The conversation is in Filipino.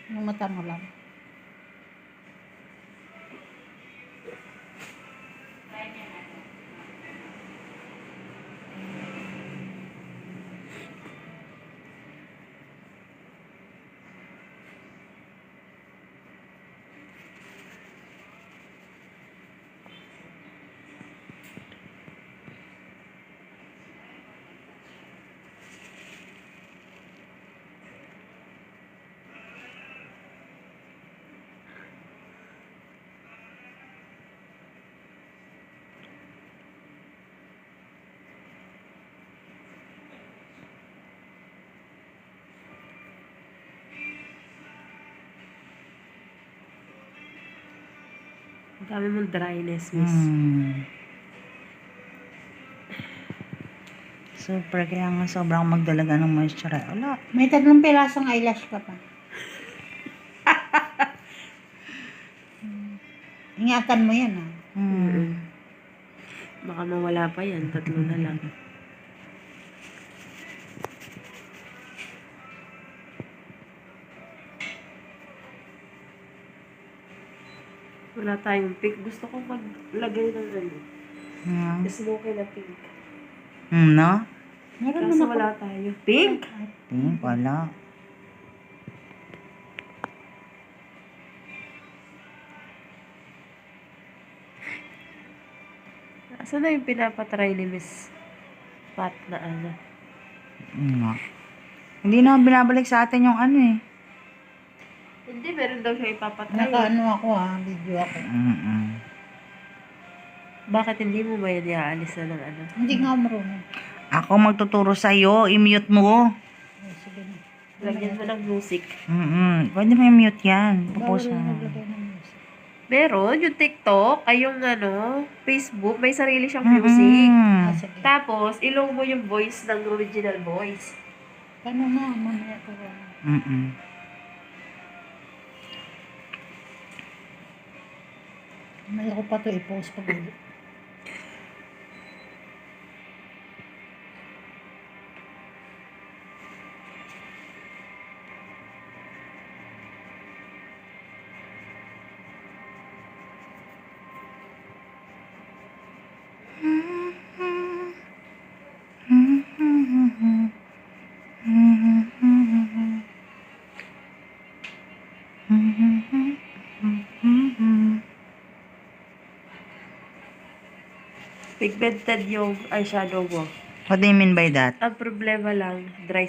Yung mata mo lang. Ang dami mong dryness, miss. Super, kaya nga sobrang magdalaga ng moisturizer. Wala. May 3 pirasong eyelash ka pa. Ingatan mo yan, ah. Baka mawala pa yan. 3 na lang. Wala tayong pink. Gusto ko maglagay ng ano. Smoky na pink. No? Meron Kaso naman wala tayo. Pink? Pink, wala. Saan na yung pinapatry ni Miss Pat na ano? Nga. Hindi na binabalik sa atin yung ano eh. Hindi, meron daw siya ipapatry. Naka-ano ako, ah. Video ako. Bakit hindi mo ba yan iaalis na ng ano? Hindi nga marunong. Ako magtuturo sa'yo, i-mute mo. Oh, sige na. Lagyan mo ng music. Pwede mo i-mute yan. Bawal Tapos na naglagay ng music. Meron, yung TikTok, ay yung ano, Facebook, may sarili siyang music. Ah, sige. Tapos, ilow mo yung voice ng original voice. Paano na? Mamaya ko. May ako pa to i-post pag ulit. Pigmented yung eyeshadow mo. What do you mean by that? Ang problema lang, dry